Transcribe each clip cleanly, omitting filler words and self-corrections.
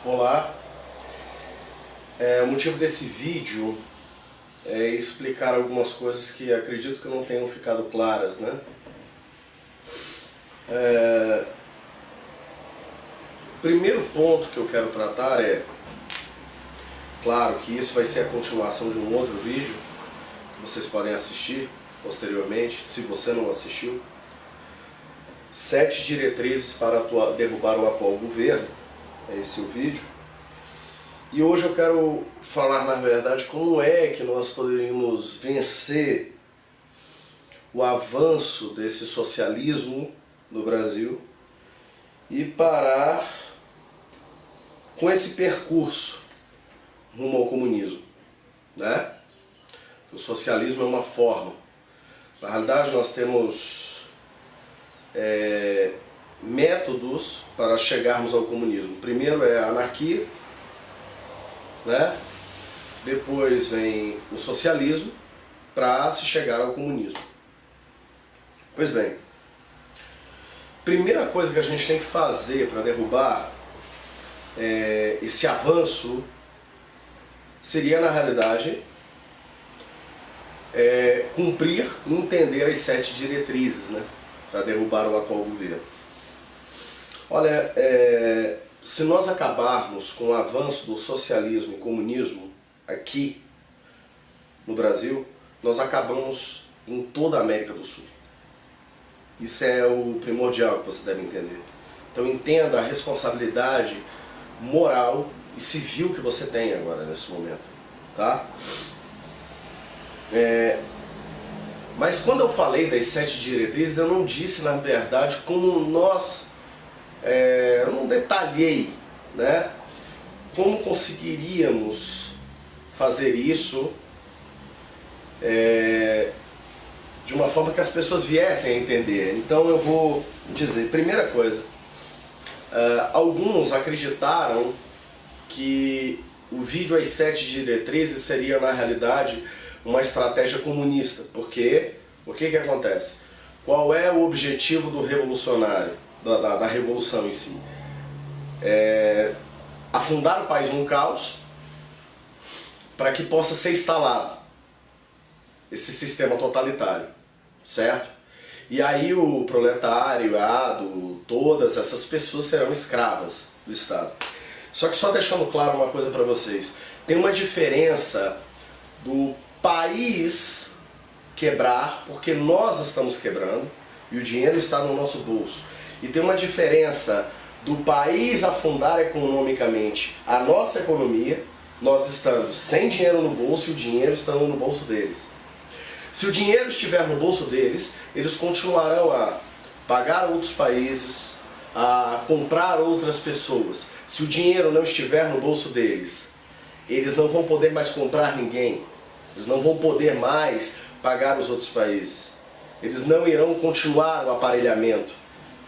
Olá, o motivo desse vídeo é explicar algumas coisas que acredito que não tenham ficado claras, né? O primeiro ponto que eu quero tratar é, claro que isso vai ser a continuação de um outro vídeo que vocês podem assistir posteriormente, se você não assistiu, 7 diretrizes para derrubar o atual governo. É esse o vídeo. E hoje eu quero falar, na verdade, como é que nós poderíamos vencer o avanço desse socialismo no Brasil e parar com esse percurso rumo ao comunismo, né? O socialismo é uma forma. Na realidade, nós temos métodos para chegarmos ao comunismo. Primeiro é a anarquia, né? Depois vem o socialismo para se chegar ao comunismo. Pois bem, primeira coisa que a gente tem que fazer para derrubar esse avanço seria, na realidade, cumprir e entender as 7 diretrizes, né, para derrubar o atual governo. Olha, se nós acabarmos com o avanço do socialismo e comunismo aqui no Brasil, nós acabamos em toda a América do Sul. Isso é o primordial que você deve entender. Então entenda a responsabilidade moral e civil que você tem agora nesse momento, tá? Mas quando eu falei das 7 diretrizes, eu não disse, na verdade, como nós... eu não detalhei, né, como conseguiríamos fazer isso de uma forma que as pessoas viessem a entender. Então eu vou dizer, primeira coisa, alguns acreditaram que o vídeo As 7 Diretrizes seria, na realidade, uma estratégia comunista. Porque o que acontece? Qual é o objetivo do revolucionário? Da revolução em si? Afundar o país num caos para que possa ser instalado esse sistema totalitário, certo? E aí o proletariado, todas essas pessoas serão escravas do Estado. Só que só deixando claro uma coisa para vocês, tem uma diferença do país quebrar, porque nós estamos quebrando e o dinheiro está no nosso bolso. E tem uma diferença do país afundar economicamente a nossa economia, nós estando sem dinheiro no bolso e o dinheiro estando no bolso deles. Se o dinheiro estiver no bolso deles, eles continuarão a pagar outros países, a comprar outras pessoas. Se o dinheiro não estiver no bolso deles, eles não vão poder mais comprar ninguém, eles não vão poder mais pagar os outros países, eles não irão continuar o aparelhamento.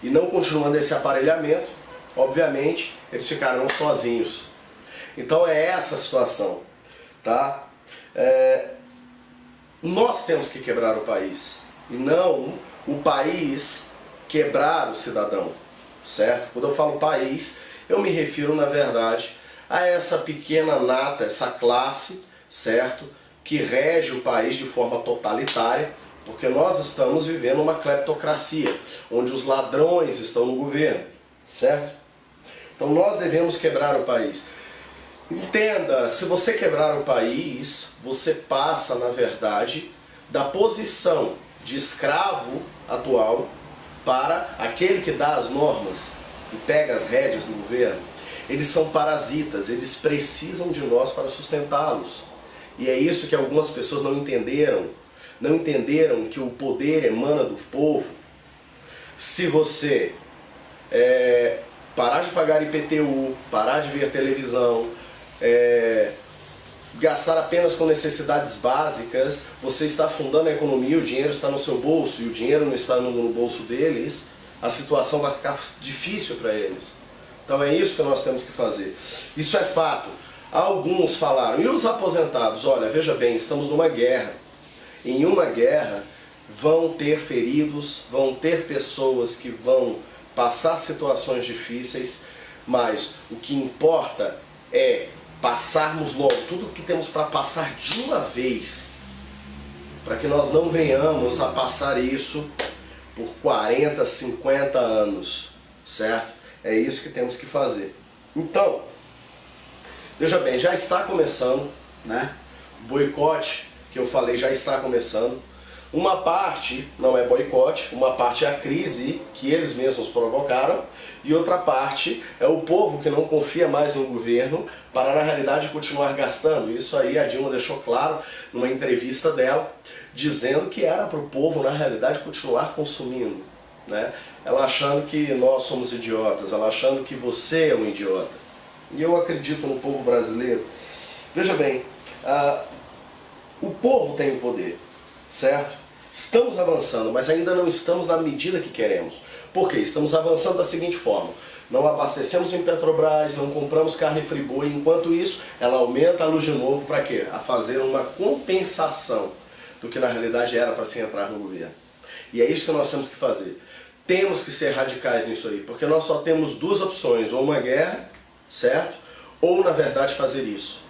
E não continuando esse aparelhamento, obviamente, eles ficarão sozinhos. Então é essa a situação, tá? Nós temos que quebrar o país, e não o país quebrar o cidadão, certo? Quando eu falo país, eu me refiro, na verdade, a essa pequena nata, essa classe, certo? Que rege o país de forma totalitária, porque nós estamos vivendo uma cleptocracia, onde os ladrões estão no governo, certo? Então nós devemos quebrar o país. Entenda, se você quebrar o país, você passa, na verdade, da posição de escravo atual para aquele que dá as normas e pega as rédeas do governo. Eles são parasitas, eles precisam de nós para sustentá-los. E é isso que algumas pessoas não entenderam. Não entenderam que o poder emana do povo. Se você parar de pagar IPTU, parar de ver televisão, gastar apenas com necessidades básicas, você está afundando a economia, o dinheiro está no seu bolso e o dinheiro não está no bolso deles, a situação vai ficar difícil para eles. Então é isso que nós temos que fazer. Isso é fato. Alguns falaram, e os aposentados? Olha, veja bem, estamos numa guerra. Em uma guerra vão ter feridos, vão ter pessoas que vão passar situações difíceis, mas o que importa é passarmos logo tudo o que temos para passar de uma vez, para que nós não venhamos a passar isso por 40, 50 anos, certo? É isso que temos que fazer. Então, veja bem, já está começando, né? O boicote que eu falei já está começando. Uma parte não é boicote, uma parte é a crise que eles mesmos provocaram e outra parte é o povo que não confia mais no governo para na realidade continuar gastando. Isso aí a Dilma deixou claro numa entrevista dela, dizendo que era para o povo na realidade continuar consumindo, né? Ela achando que nós somos idiotas, ela achando que você é um idiota. E eu acredito no povo brasileiro. Veja bem, o povo tem o poder, certo? Estamos avançando, mas ainda não estamos na medida que queremos. Por quê? Estamos avançando da seguinte forma: não abastecemos em Petrobras, não compramos carne Friboi, enquanto isso ela aumenta a luz de novo para quê? A fazer uma compensação do que na realidade era para se entrar no governo. E é isso que nós temos que fazer. Temos que ser radicais nisso aí, porque nós só temos duas opções: ou uma guerra, certo? Ou na verdade fazer isso.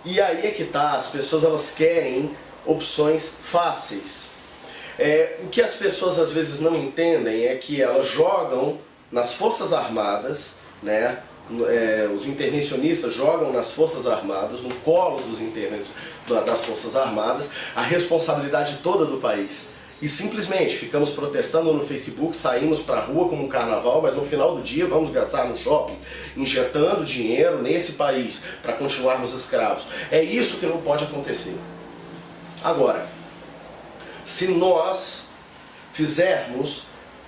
E aí é que tá, as pessoas elas querem opções fáceis. O que as pessoas às vezes não entendem é que elas jogam nas Forças Armadas, né? Os intervencionistas jogam nas Forças Armadas, no colo das Forças Armadas, a responsabilidade toda do país. E simplesmente ficamos protestando no Facebook, saímos para a rua como um carnaval, mas no final do dia vamos gastar no shopping, injetando dinheiro nesse país para continuarmos escravos. É isso que não pode acontecer. Agora, se nós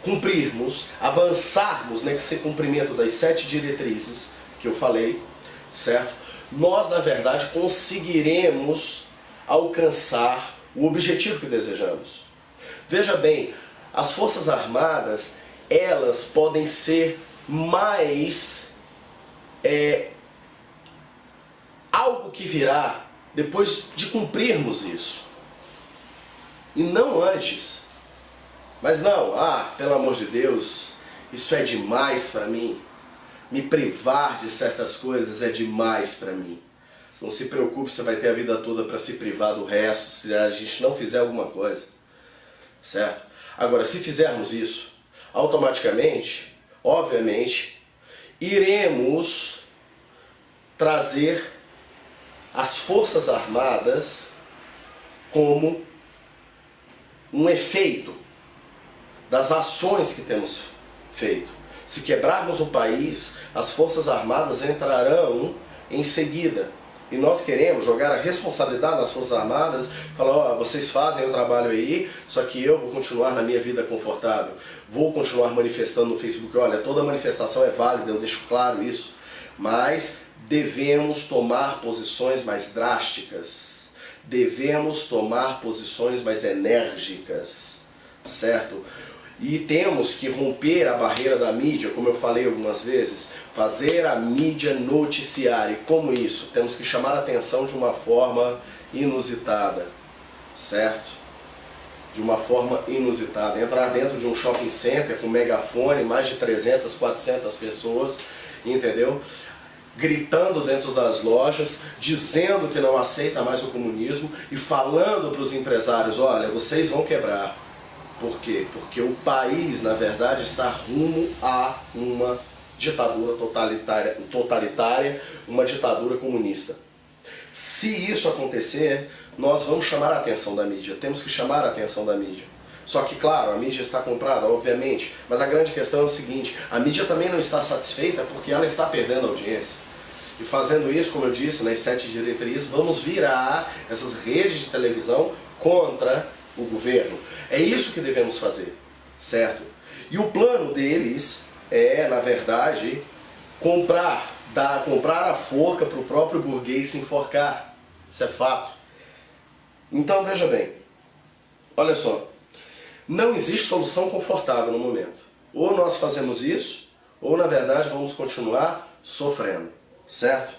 cumprirmos, avançarmos nesse cumprimento das 7 diretrizes que eu falei, certo? Nós, na verdade, conseguiremos alcançar o objetivo que desejamos. Veja bem, as Forças Armadas, elas podem ser mais algo que virá depois de cumprirmos isso. E não antes. Mas não, pelo amor de Deus, isso é demais para mim. Me privar de certas coisas é demais para mim. Não se preocupe, você vai ter a vida toda para se privar do resto se a gente não fizer alguma coisa. Certo? Agora, se fizermos isso, automaticamente, obviamente, iremos trazer as Forças Armadas como um efeito das ações que temos feito. Se quebrarmos o país, as Forças Armadas entrarão em seguida. E nós queremos jogar a responsabilidade nas Forças Armadas, falar, vocês fazem o trabalho aí, só que eu vou continuar na minha vida confortável. Vou continuar manifestando no Facebook. Olha, toda manifestação é válida, eu deixo claro isso. Mas devemos tomar posições mais drásticas. Devemos tomar posições mais enérgicas, certo? E temos que romper a barreira da mídia, como eu falei algumas vezes, fazer a mídia noticiar. E como isso? Temos que chamar a atenção de uma forma inusitada, certo? De uma forma inusitada. Entrar dentro de um shopping center com megafone, mais de 300, 400 pessoas, entendeu? Gritando dentro das lojas, dizendo que não aceita mais o comunismo e falando para os empresários, olha, vocês vão quebrar. Por quê? Porque o país, na verdade, está rumo a uma ditadura totalitária, uma ditadura comunista. Se isso acontecer, nós vamos chamar a atenção da mídia, temos que chamar a atenção da mídia. Só que, claro, a mídia está comprada, obviamente, mas a grande questão é o seguinte, a mídia também não está satisfeita porque ela está perdendo audiência. E fazendo isso, como eu disse, nas 7 diretrizes, vamos virar essas redes de televisão contra o governo. É isso que devemos fazer, certo? E o plano deles é, na verdade, comprar a forca para o próprio burguês se enforcar. Isso é fato. Então, veja bem, olha só, não existe solução confortável no momento. Ou nós fazemos isso, ou na verdade vamos continuar sofrendo. Certo?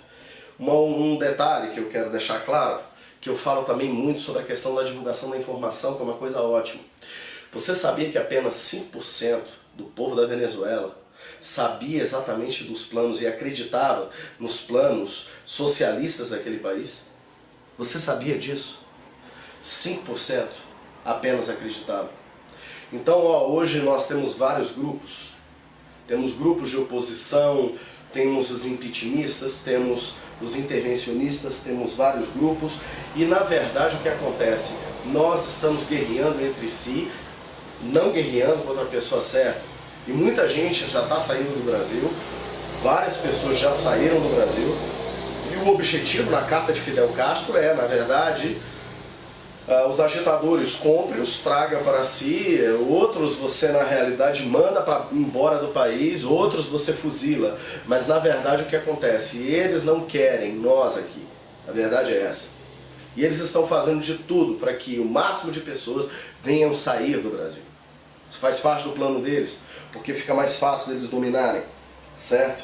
Um detalhe que eu quero deixar claro, que eu falo também muito sobre a questão da divulgação da informação, que é uma coisa ótima. Você sabia que apenas 5% do povo da Venezuela sabia exatamente dos planos e acreditava nos planos socialistas daquele país? Você sabia disso? 5% apenas acreditava. Então, hoje nós temos vários grupos. Temos grupos de oposição, temos os impeachmentistas, temos os intervencionistas, temos vários grupos. E na verdade o que acontece? Nós estamos guerreando entre si, não guerreando contra a pessoa certa. E muita gente já está saindo do Brasil, várias pessoas já saíram do Brasil. E o objetivo na carta de Fidel Castro é, na verdade, os agitadores compre-os, traga para si, outros você na realidade manda para embora do país, outros você fuzila. Mas na verdade o que acontece? Eles não querem nós aqui, a verdade é essa. E eles estão fazendo de tudo para que o máximo de pessoas venham sair do Brasil. Isso faz parte do plano deles, porque fica mais fácil deles dominarem, certo?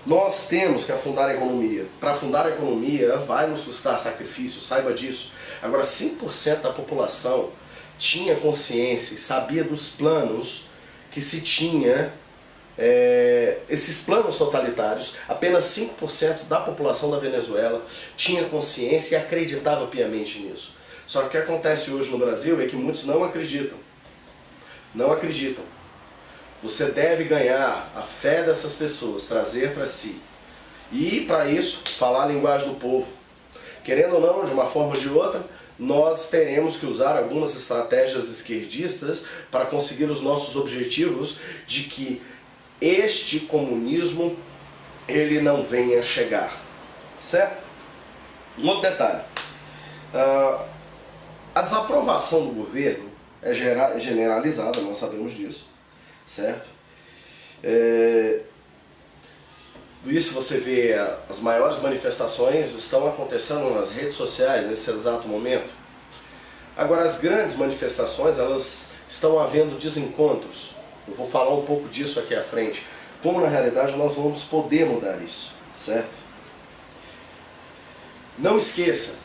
Nós temos que afundar a economia. Para afundar a economia vai nos custar sacrifício, saiba disso. Agora, 5% da população tinha consciência e sabia dos planos que se tinha, esses planos totalitários. Apenas 5% da população da Venezuela tinha consciência e acreditava piamente nisso. Só que o que acontece hoje no Brasil é que muitos não acreditam. Não acreditam. Você deve ganhar a fé dessas pessoas, trazer para si. E para isso, falar a linguagem do povo. Querendo ou não, de uma forma ou de outra, nós teremos que usar algumas estratégias esquerdistas para conseguir os nossos objetivos de que este comunismo ele não venha chegar. Certo? Um outro detalhe. A desaprovação do governo é generalizada, nós sabemos disso. Certo? Isso você vê, as maiores manifestações estão acontecendo nas redes sociais nesse exato momento. Agora, as grandes manifestações, elas estão havendo desencontros. Eu vou falar um pouco disso aqui à frente. Como na realidade nós vamos poder mudar isso, certo? Não esqueça,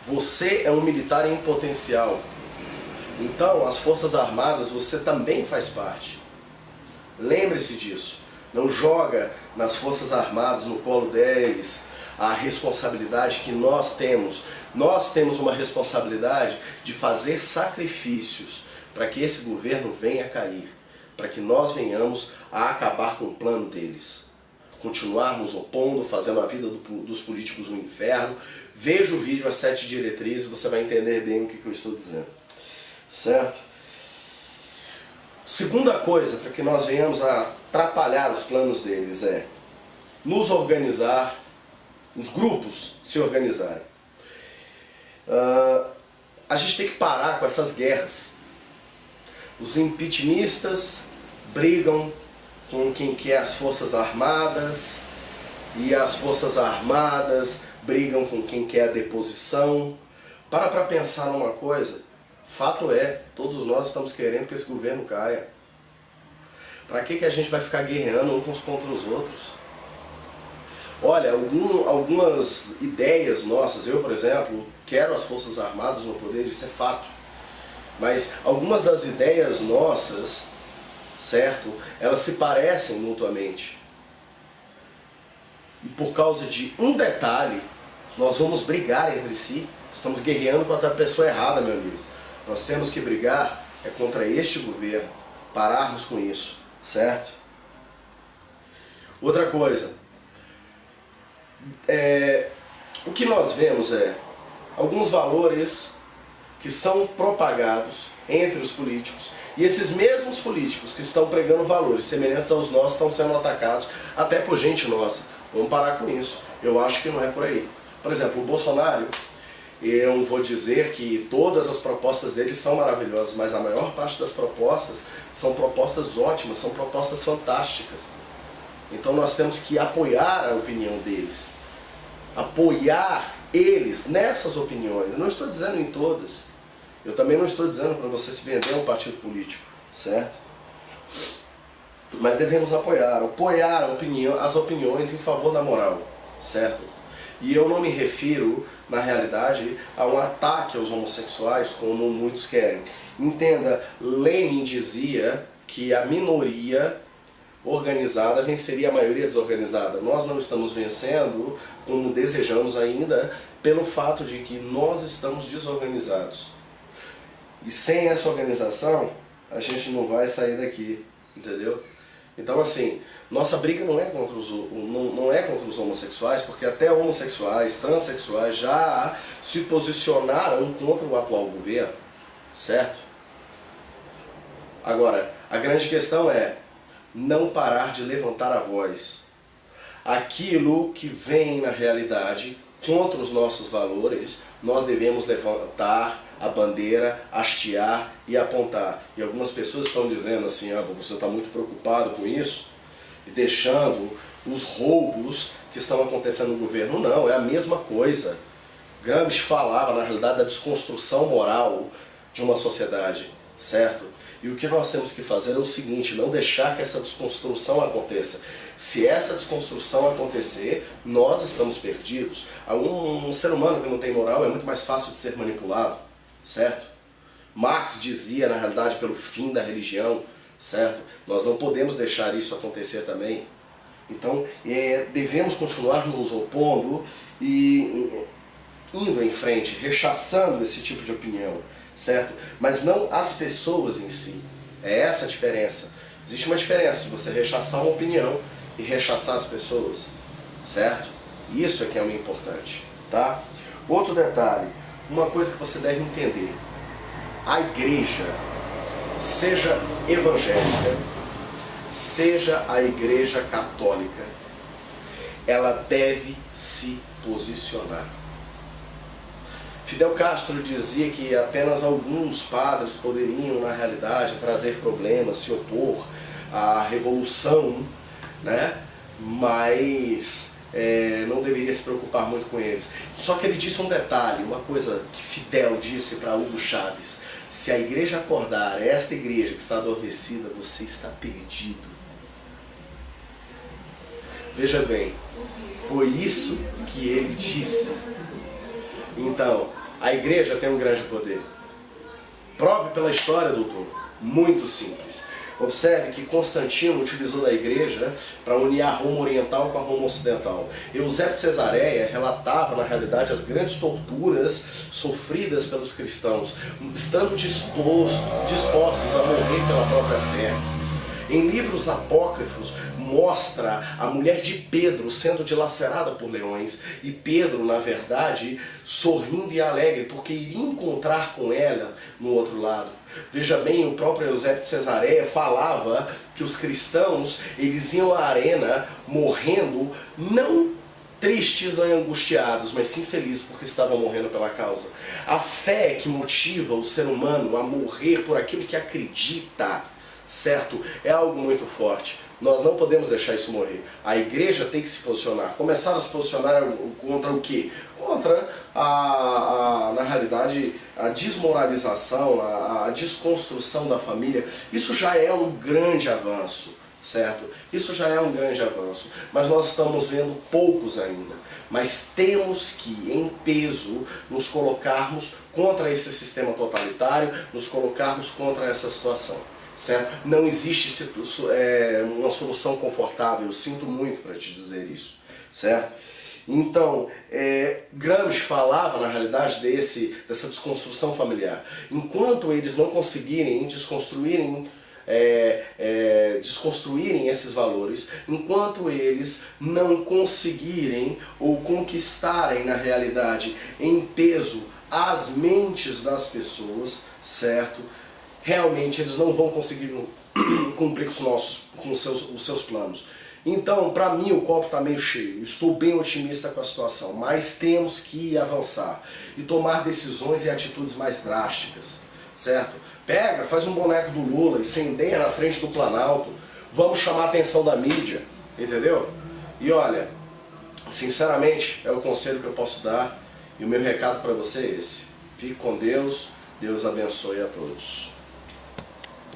você é um militar em potencial. Então, as Forças Armadas, você também faz parte. Lembre-se disso. Não joga nas Forças Armadas, no colo deles, a responsabilidade que nós temos. Nós temos uma responsabilidade de fazer sacrifícios para que esse governo venha a cair, para que nós venhamos a acabar com o plano deles. Continuarmos opondo, fazendo a vida dos políticos um inferno. Veja o vídeo, as 7 diretrizes, você vai entender bem o que eu estou dizendo. Certo? Segunda coisa para que nós venhamos a atrapalhar os planos deles é nos organizar, os grupos se organizarem. A gente tem que parar com essas guerras. Os impeachmentistas brigam com quem quer as Forças Armadas e as Forças Armadas brigam com quem quer a deposição. Para pensar numa coisa, fato é, todos nós estamos querendo que esse governo caia. Para que a gente vai ficar guerreando uns contra os outros? Olha, algumas ideias nossas, eu por exemplo, quero as Forças Armadas no poder, isso é fato. Mas algumas das ideias nossas, certo, elas se parecem mutuamente. E por causa de um detalhe, nós vamos brigar entre si, estamos guerreando contra a pessoa errada, meu amigo. Nós temos que brigar contra este governo, pararmos com isso, certo? Outra coisa, o que nós vemos alguns valores que são propagados entre os políticos, e esses mesmos políticos que estão pregando valores semelhantes aos nossos estão sendo atacados até por gente nossa. Vamos parar com isso. Eu acho que não é por aí. Por exemplo, o Bolsonaro, eu vou dizer que todas as propostas dele são maravilhosas, mas a maior parte das propostas são propostas ótimas, são propostas fantásticas. Então nós temos que apoiar a opinião deles, apoiar eles nessas opiniões. Eu não estou dizendo em todas, eu também não estou dizendo para você se vender a um partido político, certo? Mas devemos apoiar as opiniões em favor da moral, certo? E eu não me refiro, na realidade, a um ataque aos homossexuais, como muitos querem. Entenda, Lenin dizia que a minoria, organizada venceria a maioria desorganizada. Nós não estamos vencendo como desejamos ainda, pelo fato de que nós estamos desorganizados. E sem essa organização, a gente não vai sair daqui, entendeu? Então assim, nossa briga não é contra os homossexuais, porque até homossexuais, transexuais já se posicionaram contra o atual governo, certo? Agora, a grande questão é não parar de levantar a voz. Aquilo que vem na realidade contra os nossos valores, nós devemos levantar a bandeira, hastear e apontar. E algumas pessoas estão dizendo assim, você está muito preocupado com isso, e deixando os roubos que estão acontecendo no governo. Não, é a mesma coisa. Gramsci falava, na realidade, da desconstrução moral de uma sociedade, certo? E o que nós temos que fazer é o seguinte, não deixar que essa desconstrução aconteça. Se essa desconstrução acontecer, nós estamos perdidos. Um ser humano que não tem moral é muito mais fácil de ser manipulado, certo? Marx dizia, na realidade, pelo fim da religião, certo? Nós não podemos deixar isso acontecer também. Então, devemos continuar nos opondo e indo em frente, rechaçando esse tipo de opinião, certo? Mas não as pessoas em si. É essa a diferença. Existe uma diferença de você rechaçar uma opinião e rechaçar as pessoas, certo? Isso é que é o importante, tá? Outro detalhe, uma coisa que você deve entender. A igreja, seja evangélica, seja a igreja católica, ela deve se posicionar. Fidel Castro dizia que apenas alguns padres poderiam, na realidade, trazer problemas, se opor à revolução, né? Mas não deveria se preocupar muito com eles. Só que ele disse um detalhe, uma coisa que Fidel disse para Hugo Chávez: se a igreja acordar, esta igreja que está adormecida, você está perdido. Veja bem, foi isso que ele disse. Então, a igreja tem um grande poder. Prove pela história, doutor. Muito simples. Observe que Constantino utilizou da igreja para unir a Roma Oriental com a Roma Ocidental. Eusébio de Cesareia relatava, na realidade, as grandes torturas sofridas pelos cristãos, estando dispostos a morrer pela própria fé. Em livros apócrifos, mostra a mulher de Pedro sendo dilacerada por leões, e Pedro, na verdade, sorrindo e alegre, porque iria encontrar com ela no outro lado. Veja bem, o próprio Eusébio de Cesareia falava que os cristãos, eles iam à arena morrendo, não tristes e angustiados, mas sim felizes porque estavam morrendo pela causa. A fé que motiva o ser humano a morrer por aquilo que acredita, certo? É algo muito forte. Nós não podemos deixar isso morrer. A igreja tem que se posicionar. Começar a se posicionar contra o quê? Contra, na realidade, a desmoralização, a desconstrução da família. Isso já é um grande avanço, certo? Isso já é um grande avanço. Mas nós estamos vendo poucos ainda. Mas temos que, em peso, nos colocarmos contra esse sistema totalitário, nos colocarmos contra essa situação. Certo? Não existe uma solução confortável, eu sinto muito para te dizer isso, certo? Então, Gramsci falava, na realidade, dessa desconstrução familiar. Enquanto eles não conseguirem desconstruírem esses valores, enquanto eles não conseguirem ou conquistarem, na realidade, em peso, as mentes das pessoas, certo? Realmente eles não vão conseguir cumprir com os seus planos. Então, para mim, o copo está meio cheio. Estou bem otimista com a situação, mas temos que avançar e tomar decisões e atitudes mais drásticas, certo? Pega, faz um boneco do Lula, incendeia na frente do Planalto, vamos chamar a atenção da mídia, entendeu? E olha, sinceramente, é o conselho que eu posso dar, e o meu recado para você é esse: fique com Deus, Deus abençoe a todos.